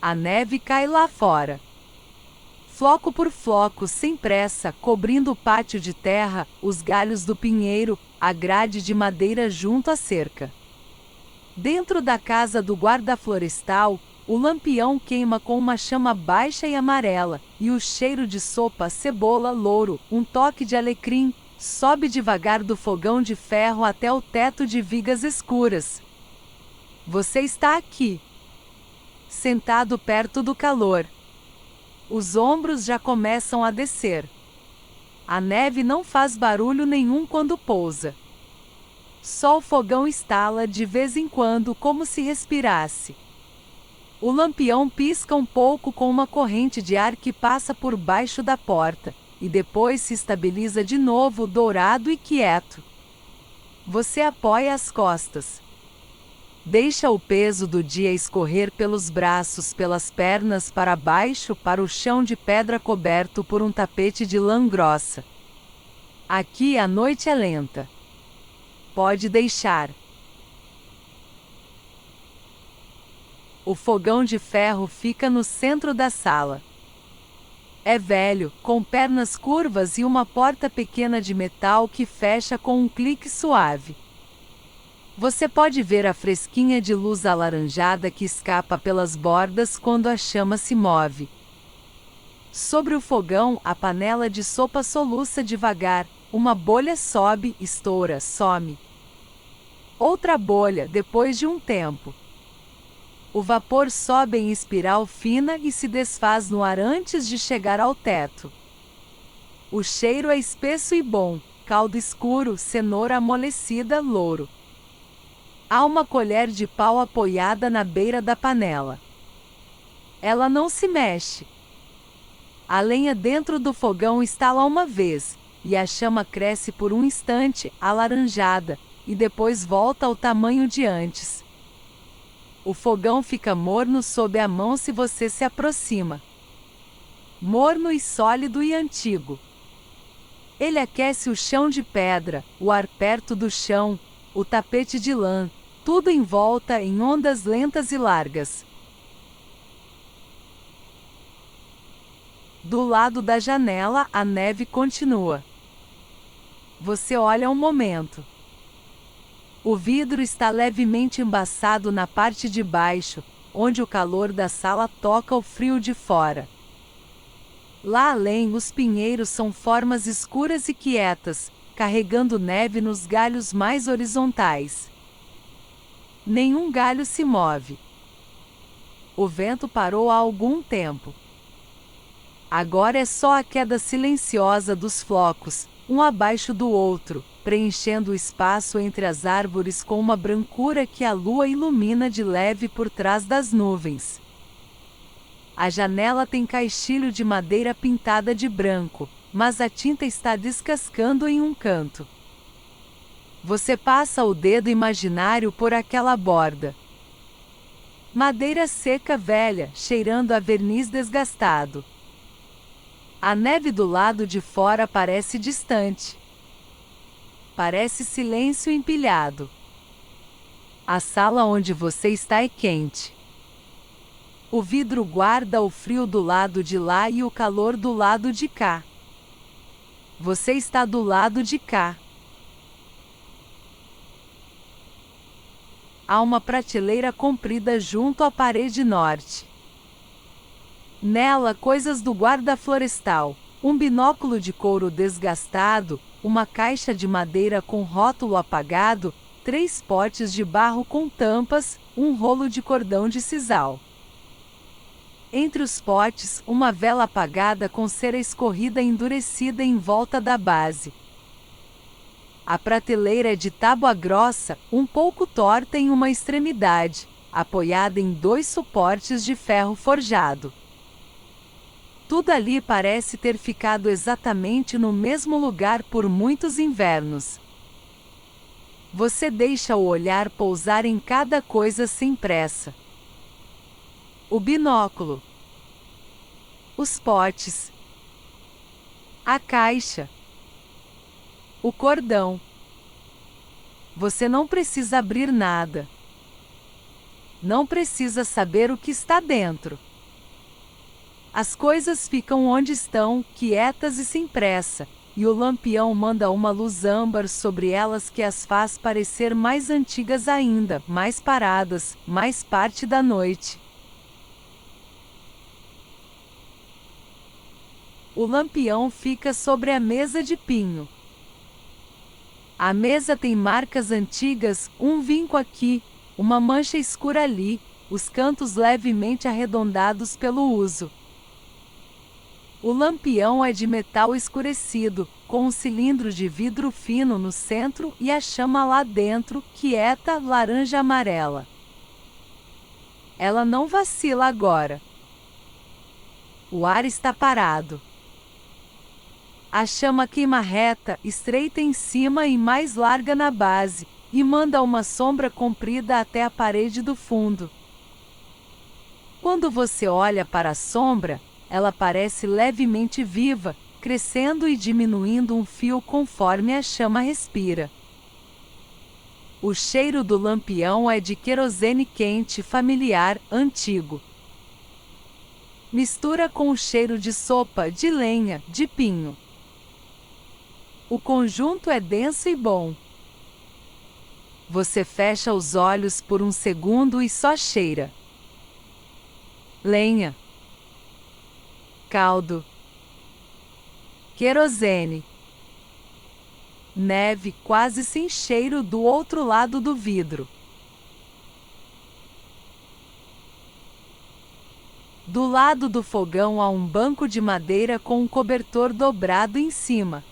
A neve cai lá fora. Floco por floco, sem pressa, cobrindo o pátio de terra, os galhos do pinheiro, a grade de madeira junto à cerca. Dentro da casa do guarda florestal, o lampião queima com uma chama baixa e amarela, e o cheiro de sopa, cebola, louro, um toque de alecrim, sobe devagar do fogão de ferro até o teto de vigas escuras. Você está aqui, sentado perto do calor. Os ombros já começam a descer. A neve não faz barulho nenhum quando pousa. Só o fogão estala de vez em quando como se respirasse. O lampião pisca um pouco com uma corrente de ar que passa por baixo da porta, e depois se estabiliza de novo, dourado e quieto. Você apoia as costas. Deixa o peso do dia escorrer pelos braços, pelas pernas para baixo, para o chão de pedra coberto por um tapete de lã grossa. Aqui a noite é lenta. Pode deixar. O fogão de ferro fica no centro da sala. É velho, com pernas curvas e uma porta pequena de metal que fecha com um clique suave. Você pode ver a fresquinha de luz alaranjada que escapa pelas bordas quando a chama se move. Sobre o fogão, a panela de sopa soluça devagar, uma bolha sobe, estoura, some. Outra bolha, depois de um tempo. O vapor sobe em espiral fina e se desfaz no ar antes de chegar ao teto. O cheiro é espesso e bom, caldo escuro, cenoura amolecida, louro. Há uma colher de pau apoiada na beira da panela. Ela não se mexe. A lenha dentro do fogão estala uma vez, e a chama cresce por um instante, alaranjada, e depois volta ao tamanho de antes. O fogão fica morno sob a mão se você se aproxima. Morno e sólido e antigo. Ele aquece o chão de pedra, o ar perto do chão, o tapete de lã, tudo em volta em ondas lentas e largas. Do lado da janela, a neve continua. Você olha um momento. O vidro está levemente embaçado na parte de baixo, onde o calor da sala toca o frio de fora. Lá além, os pinheiros são formas escuras e quietas, carregando neve nos galhos mais horizontais. Nenhum galho se move. O vento parou há algum tempo. Agora é só a queda silenciosa dos flocos, um abaixo do outro, preenchendo o espaço entre as árvores com uma brancura que a lua ilumina de leve por trás das nuvens. A janela tem caixilho de madeira pintada de branco, mas a tinta está descascando em um canto. Você passa o dedo imaginário por aquela borda. Madeira seca velha, cheirando a verniz desgastado. A neve do lado de fora parece distante. Parece silêncio empilhado. A sala onde você está é quente. O vidro guarda o frio do lado de lá e o calor do lado de cá. Você está do lado de cá. Há uma prateleira comprida junto à parede norte. Nela, coisas do guarda florestal, um binóculo de couro desgastado, uma caixa de madeira com rótulo apagado, 3 potes de barro com tampas, um rolo de cordão de sisal. Entre os potes, uma vela apagada com cera escorrida endurecida em volta da base. A prateleira é de tábua grossa, um pouco torta em uma extremidade, apoiada em 2 suportes de ferro forjado. Tudo ali parece ter ficado exatamente no mesmo lugar por muitos invernos. Você deixa o olhar pousar em cada coisa sem pressa. O binóculo. Os potes. A caixa. O cordão. Você não precisa abrir nada. Não precisa saber o que está dentro. As coisas ficam onde estão, quietas e sem pressa, e o lampião manda uma luz âmbar sobre elas que as faz parecer mais antigas ainda, mais paradas, mais parte da noite. O lampião fica sobre a mesa de pinho. A mesa tem marcas antigas, um vinco aqui, uma mancha escura ali, os cantos levemente arredondados pelo uso. O lampião é de metal escurecido, com um cilindro de vidro fino no centro e a chama lá dentro, quieta, laranja-amarela. Ela não vacila agora. O ar está parado. A chama queima reta, estreita em cima e mais larga na base, e manda uma sombra comprida até a parede do fundo. Quando você olha para a sombra, ela parece levemente viva, crescendo e diminuindo um fio conforme a chama respira. O cheiro do lampião é de querosene quente, familiar, antigo. Mistura com o cheiro de sopa, de lenha, de pinho. O conjunto é denso e bom. Você fecha os olhos por um segundo e só cheira. Lenha. Caldo. Querosene. Neve quase sem cheiro do outro lado do vidro. Do lado do fogão há um banco de madeira com um cobertor dobrado em cima.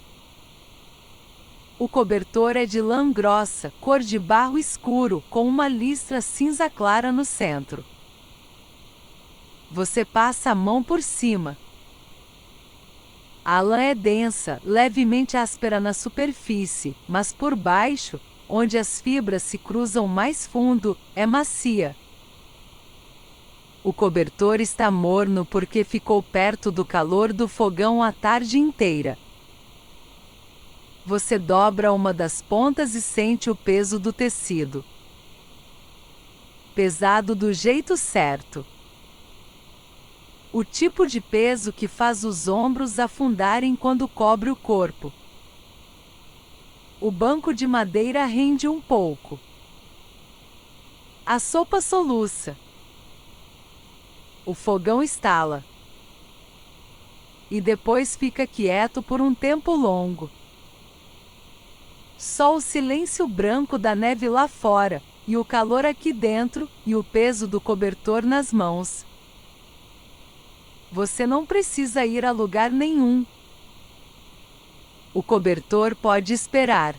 O cobertor é de lã grossa, cor de barro escuro, com uma listra cinza clara no centro. Você passa a mão por cima. A lã é densa, levemente áspera na superfície, mas por baixo, onde as fibras se cruzam mais fundo, é macia. O cobertor está morno porque ficou perto do calor do fogão a tarde inteira. Você dobra uma das pontas e sente o peso do tecido. Pesado do jeito certo. O tipo de peso que faz os ombros afundarem quando cobre o corpo. O banco de madeira rende um pouco. A sopa soluça. O fogão estala. E depois fica quieto por um tempo longo. Só o silêncio branco da neve lá fora, e o calor aqui dentro, e o peso do cobertor nas mãos. Você não precisa ir a lugar nenhum. O cobertor pode esperar.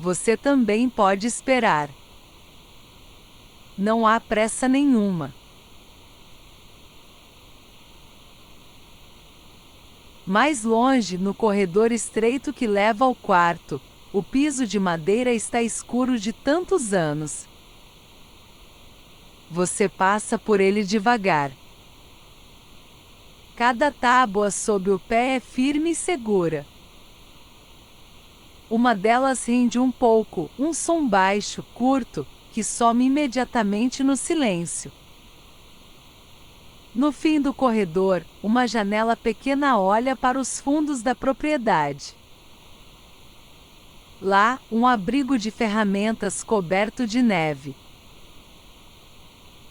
Você também pode esperar. Não há pressa nenhuma. Mais longe, no corredor estreito que leva ao quarto, o piso de madeira está escuro de tantos anos. Você passa por ele devagar. Cada tábua sob o pé é firme e segura. Uma delas rende um pouco, um som baixo, curto, que some imediatamente no silêncio. No fim do corredor, uma janela pequena olha para os fundos da propriedade. Lá, um abrigo de ferramentas coberto de neve.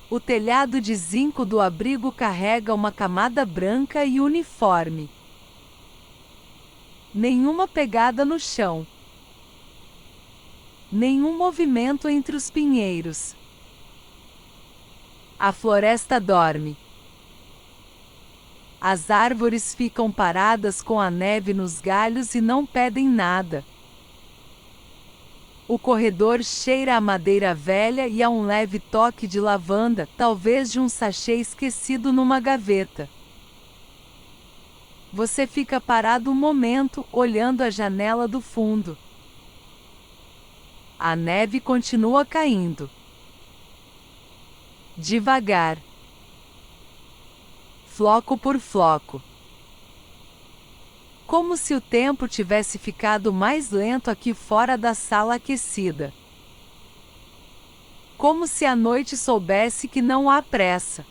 O telhado de zinco do abrigo carrega uma camada branca e uniforme. Nenhuma pegada no chão. Nenhum movimento entre os pinheiros. A floresta dorme. As árvores ficam paradas com a neve nos galhos e não pedem nada. O corredor cheira a madeira velha e a um leve toque de lavanda, talvez de um sachê esquecido numa gaveta. Você fica parado um momento, olhando a janela do fundo. A neve continua caindo. Devagar. Floco por floco. Como se o tempo tivesse ficado mais lento aqui fora da sala aquecida. Como se a noite soubesse que não há pressa.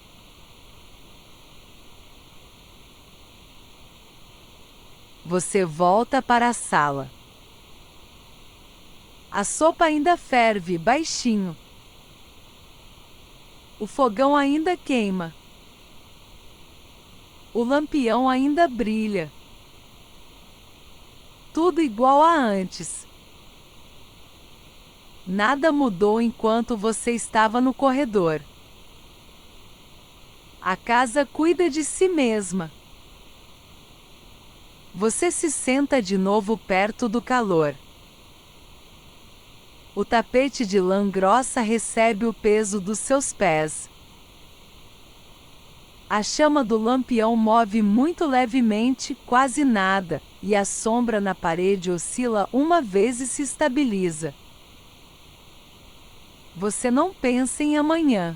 Você volta para a sala. A sopa ainda ferve baixinho. O fogão ainda queima. O lampião ainda brilha. Tudo igual a antes. Nada mudou enquanto você estava no corredor. A casa cuida de si mesma. Você se senta de novo perto do calor. O tapete de lã grossa recebe o peso dos seus pés. A chama do lampião move muito levemente, quase nada, e a sombra na parede oscila uma vez e se estabiliza. Você não pensa em amanhã.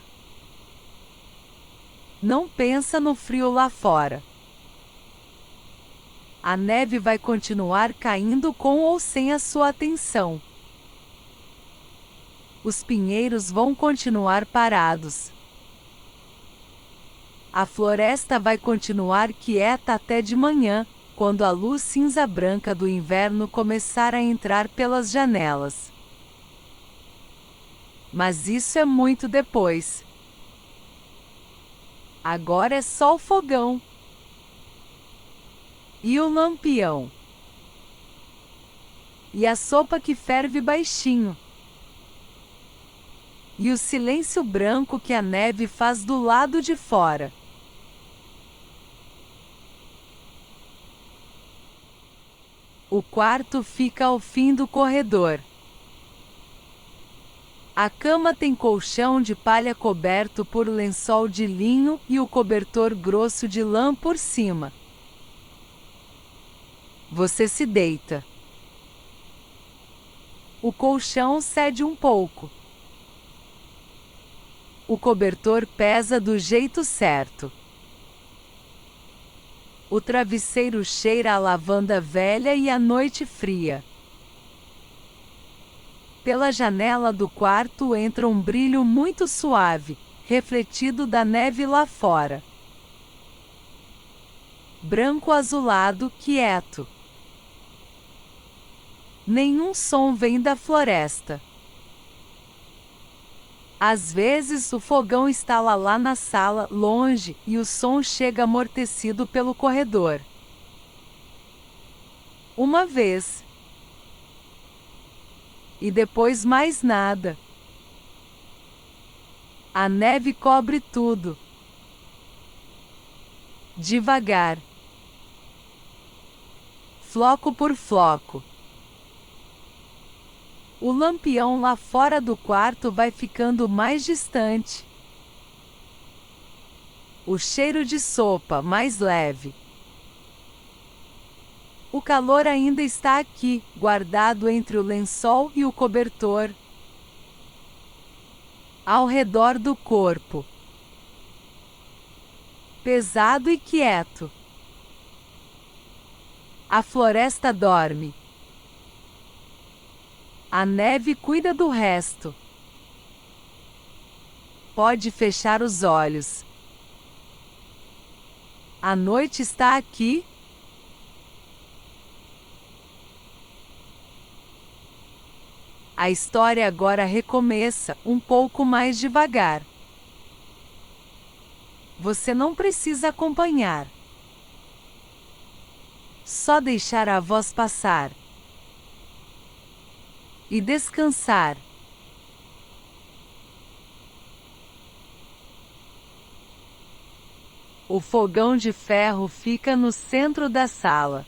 Não pensa no frio lá fora. A neve vai continuar caindo com ou sem a sua atenção. Os pinheiros vão continuar parados. A floresta vai continuar quieta até de manhã, quando a luz cinza-branca do inverno começar a entrar pelas janelas. Mas isso é muito depois. Agora é só o fogão. E o lampião. E a sopa que ferve baixinho. E o silêncio branco que a neve faz do lado de fora. O quarto fica ao fim do corredor. A cama tem colchão de palha coberto por lençol de linho e o cobertor grosso de lã por cima. Você se deita. O colchão cede um pouco. O cobertor pesa do jeito certo. O travesseiro cheira a lavanda velha e a noite fria. Pela janela do quarto entra um brilho muito suave, refletido da neve lá fora. Branco azulado, quieto. Nenhum som vem da floresta. Às vezes o fogão estala lá na sala, longe, e o som chega amortecido pelo corredor. Uma vez. E depois mais nada. A neve cobre tudo. Devagar. Floco por floco. O lampião lá fora do quarto vai ficando mais distante. O cheiro de sopa mais leve. O calor ainda está aqui, guardado entre o lençol e o cobertor. Ao redor do corpo. Pesado e quieto. A floresta dorme. A neve cuida do resto. Pode fechar os olhos. A noite está aqui. A história agora recomeça, um pouco mais devagar. Você não precisa acompanhar. Só deixar a voz passar. E descansar. O fogão de ferro fica no centro da sala.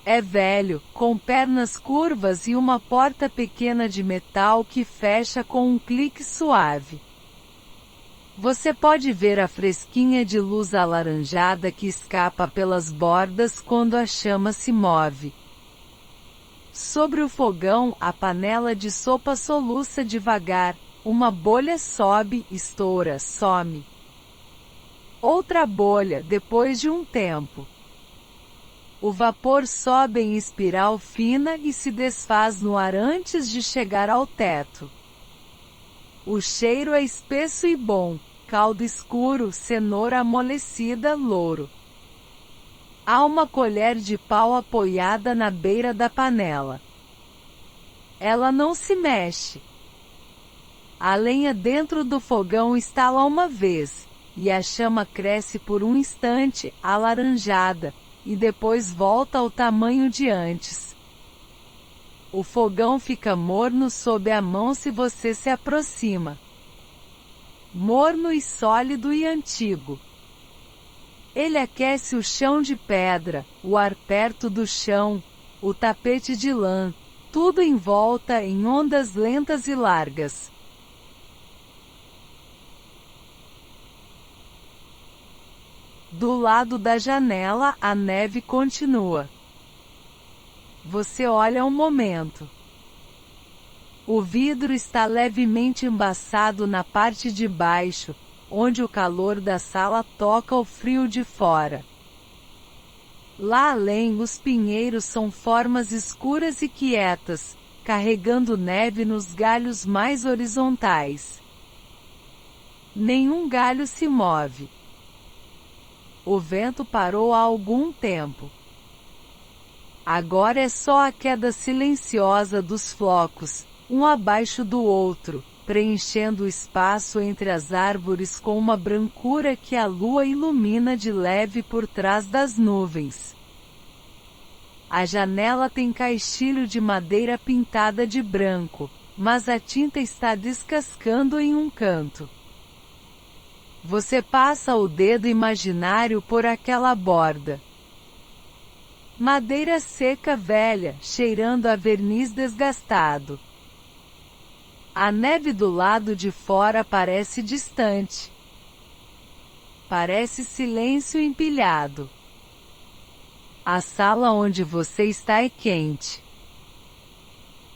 É velho, com pernas curvas e uma porta pequena de metal que fecha com um clique suave. Você pode ver a fresquinha de luz alaranjada que escapa pelas bordas quando a chama se move. Sobre o fogão, a panela de sopa soluça devagar, uma bolha sobe, estoura, some. Outra bolha, depois de um tempo. O vapor sobe em espiral fina e se desfaz no ar antes de chegar ao teto. O cheiro é espesso e bom, caldo escuro, cenoura amolecida, louro. Há uma colher de pau apoiada na beira da panela. Ela não se mexe. A lenha dentro do fogão estala uma vez, e a chama cresce por um instante, alaranjada, e depois volta ao tamanho de antes. O fogão fica morno sob a mão se você se aproxima. Morno e sólido e antigo. Ele aquece o chão de pedra, o ar perto do chão, o tapete de lã, tudo em volta em ondas lentas e largas. Do lado da janela, a neve continua. Você olha um momento. O vidro está levemente embaçado na parte de baixo, onde o calor da sala toca o frio de fora. Lá além, os pinheiros são formas escuras e quietas, carregando neve nos galhos mais horizontais. Nenhum galho se move. O vento parou há algum tempo. Agora é só a queda silenciosa dos flocos, um abaixo do outro, preenchendo o espaço entre as árvores com uma brancura que a lua ilumina de leve por trás das nuvens. A janela tem caixilho de madeira pintada de branco, mas a tinta está descascando em um canto. Você passa o dedo imaginário por aquela borda. Madeira seca velha, cheirando a verniz desgastado. A neve do lado de fora parece distante. Parece silêncio empilhado. A sala onde você está é quente.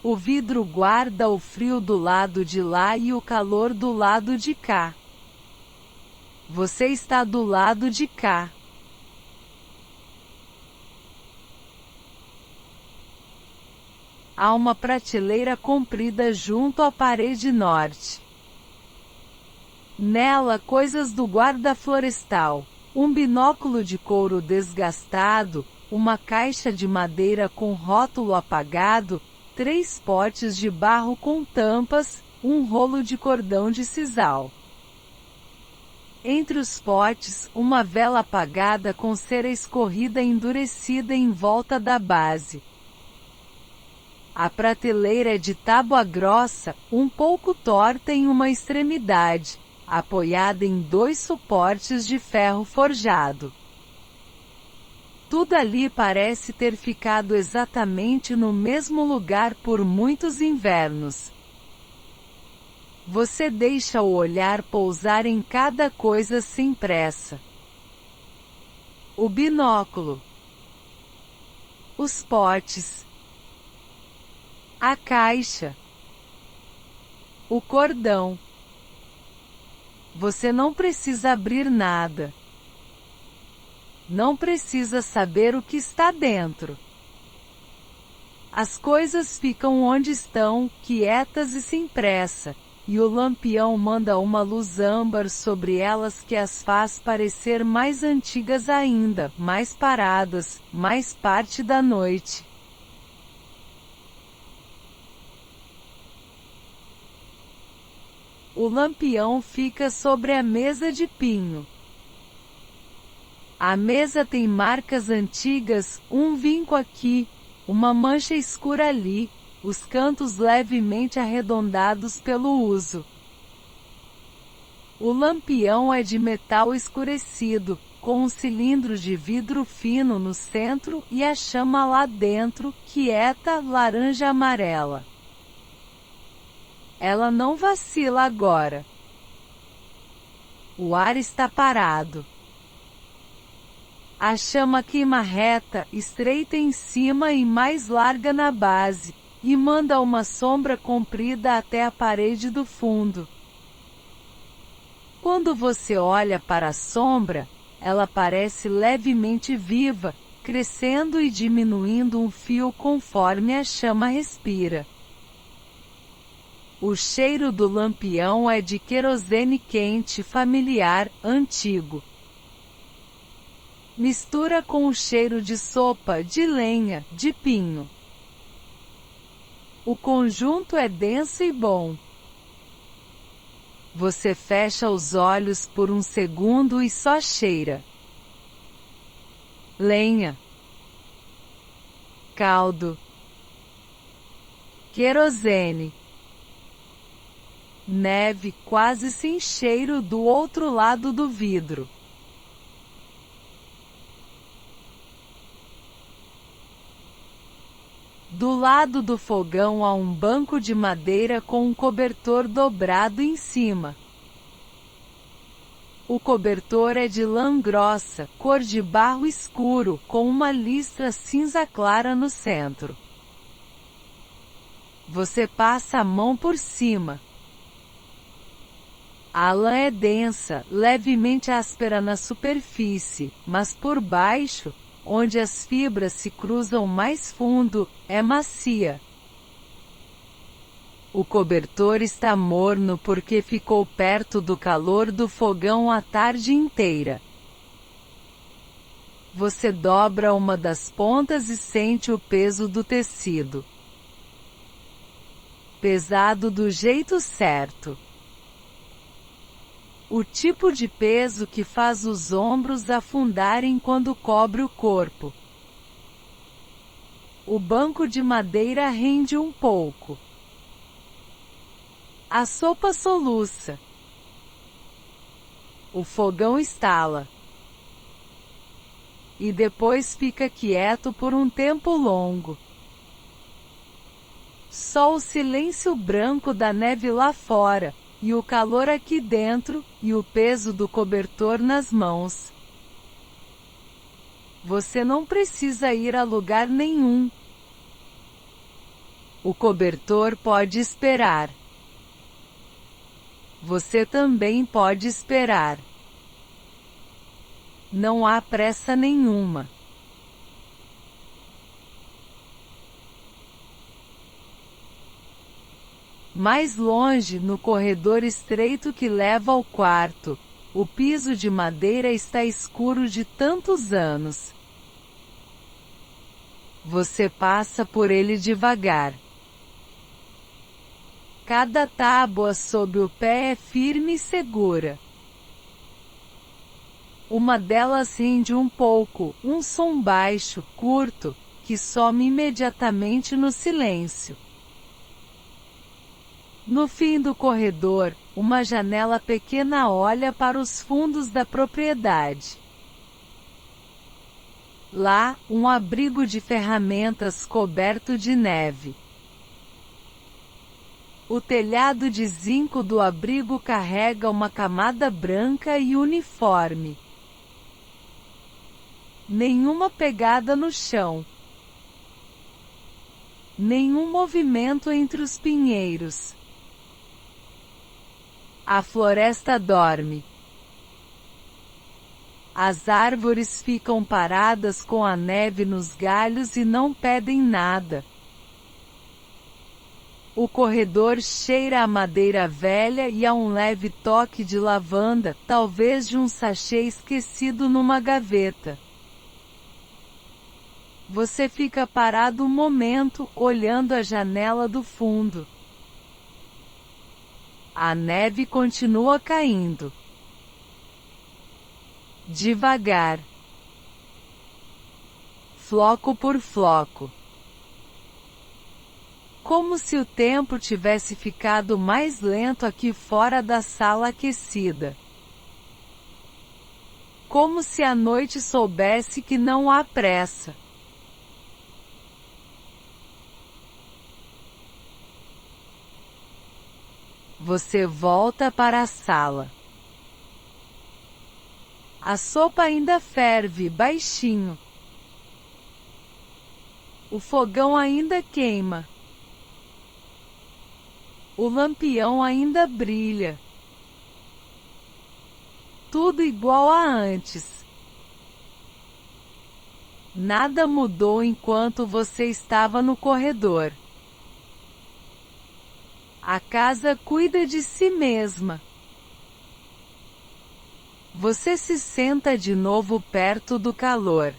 O vidro guarda o frio do lado de lá e o calor do lado de cá. Você está do lado de cá. Há uma prateleira comprida junto à parede norte. Nela coisas do guarda florestal, um binóculo de couro desgastado, uma caixa de madeira com rótulo apagado, 3 potes de barro com tampas, um rolo de cordão de sisal. Entre os potes, uma vela apagada com cera escorrida endurecida em volta da base. A prateleira é de tábua grossa, um pouco torta em uma extremidade, apoiada em 2 suportes de ferro forjado. Tudo ali parece ter ficado exatamente no mesmo lugar por muitos invernos. Você deixa o olhar pousar em cada coisa sem pressa. O binóculo. Os potes. A caixa. O cordão. Você não precisa abrir nada. Não precisa saber o que está dentro. As coisas ficam onde estão, quietas e sem pressa, e o lampião manda uma luz âmbar sobre elas que as faz parecer mais antigas ainda, mais paradas, mais parte da noite. O lampião fica sobre a mesa de pinho. A mesa tem marcas antigas, um vinco aqui, uma mancha escura ali, os cantos levemente arredondados pelo uso. O lampião é de metal escurecido, com um cilindro de vidro fino no centro e a chama lá dentro, quieta, laranja-amarela. Ela não vacila agora. O ar está parado. A chama queima reta, estreita em cima e mais larga na base, e manda uma sombra comprida até a parede do fundo. Quando você olha para a sombra, ela parece levemente viva, crescendo e diminuindo um fio conforme a chama respira. O cheiro do lampião é de querosene quente familiar, antigo. Mistura com o cheiro de sopa de lenha de pinho. O conjunto é denso e bom. Você fecha os olhos por um segundo e só cheira. Lenha. Caldo. Querosene. Neve quase sem cheiro do outro lado do vidro. Do lado do fogão há um banco de madeira com um cobertor dobrado em cima. O cobertor é de lã grossa, cor de barro escuro, com uma listra cinza clara no centro. Você passa a mão por cima. A lã é densa, levemente áspera na superfície, mas por baixo, onde as fibras se cruzam mais fundo, é macia. O cobertor está morno porque ficou perto do calor do fogão a tarde inteira. Você dobra uma das pontas e sente o peso do tecido. Pesado do jeito certo. O tipo de peso que faz os ombros afundarem quando cobre o corpo. O banco de madeira rende um pouco. A sopa soluça. O fogão estala. E depois fica quieto por um tempo longo. Só o silêncio branco da neve lá fora, e o calor aqui dentro, e o peso do cobertor nas mãos. Você não precisa ir a lugar nenhum. O cobertor pode esperar. Você também pode esperar. Não há pressa nenhuma. Mais longe, no corredor estreito que leva ao quarto, o piso de madeira está escuro de tantos anos. Você passa por ele devagar. Cada tábua sob o pé é firme e segura. Uma delas rende um pouco, um som baixo, curto, que some imediatamente no silêncio. No fim do corredor, uma janela pequena olha para os fundos da propriedade. Lá, um abrigo de ferramentas coberto de neve. O telhado de zinco do abrigo carrega uma camada branca e uniforme. Nenhuma pegada no chão. Nenhum movimento entre os pinheiros. A floresta dorme. As árvores ficam paradas com a neve nos galhos e não pedem nada. O corredor cheira a madeira velha e a um leve toque de lavanda, talvez de um sachê esquecido numa gaveta. Você fica parado um momento, olhando a janela do fundo. A neve continua caindo. Devagar. Floco por floco. Como se o tempo tivesse ficado mais lento aqui fora da sala aquecida. Como se a noite soubesse que não há pressa. Você volta para a sala. A sopa ainda ferve baixinho. O fogão ainda queima. O lampião ainda brilha. Tudo igual a antes. Nada mudou enquanto você estava no corredor. A casa cuida de si mesma. Você se senta de novo perto do calor.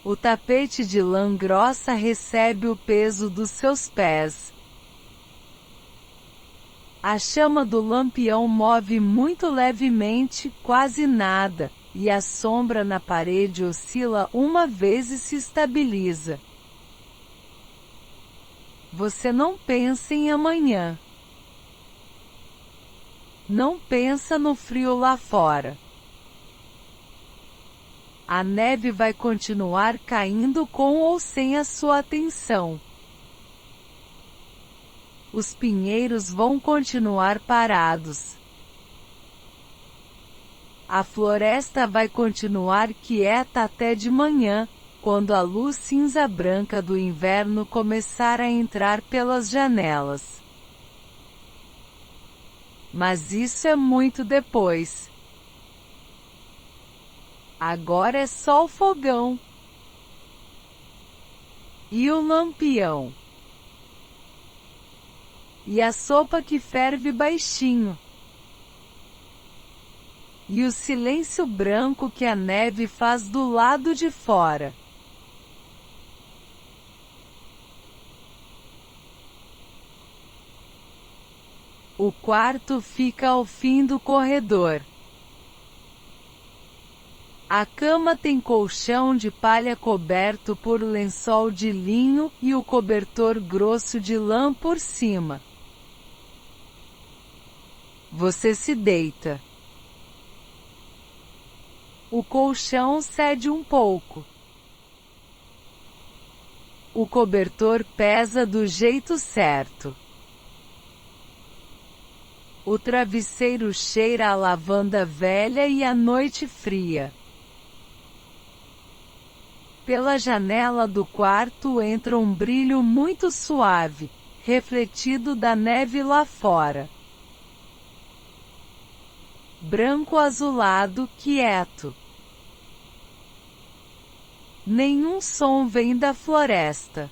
O tapete de lã grossa recebe o peso dos seus pés. A chama do lampião move muito levemente, quase nada, e a sombra na parede oscila uma vez e se estabiliza. Você não pensa em amanhã. Não pensa no frio lá fora. A neve vai continuar caindo com ou sem a sua atenção. Os pinheiros vão continuar parados. A floresta vai continuar quieta até de manhã, quando a luz cinza-branca do inverno começar a entrar pelas janelas. Mas isso é muito depois. Agora é só o fogão. E o lampião. E a sopa que ferve baixinho. E o silêncio branco que a neve faz do lado de fora. O quarto fica ao fim do corredor. A cama tem colchão de palha coberto por lençol de linho e o cobertor grosso de lã por cima. Você se deita. O colchão cede um pouco. O cobertor pesa do jeito certo. O travesseiro cheira a lavanda velha e a noite fria. Pela janela do quarto entra um brilho muito suave, refletido da neve lá fora. Branco azulado, quieto. Nenhum som vem da floresta.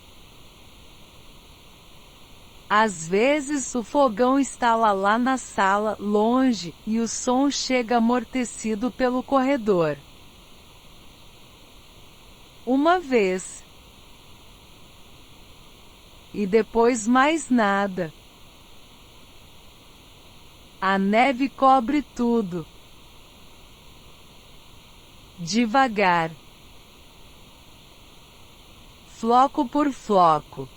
Às vezes o fogão estala lá na sala, longe, e o som chega amortecido pelo corredor. Uma vez. E depois mais nada. A neve cobre tudo. Devagar. Floco por floco.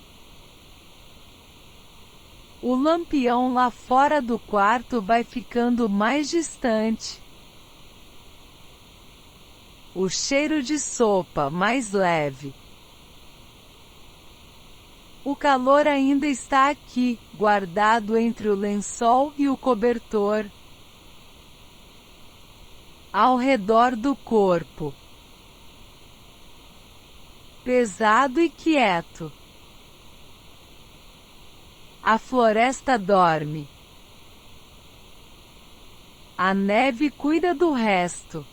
O lampião lá fora do quarto vai ficando mais distante. O cheiro de sopa mais leve. O calor ainda está aqui, guardado entre o lençol e o cobertor. Ao redor do corpo. Pesado e quieto. A floresta dorme. A neve cuida do resto.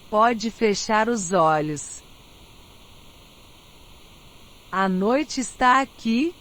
Pode fechar os olhos. A noite está aqui,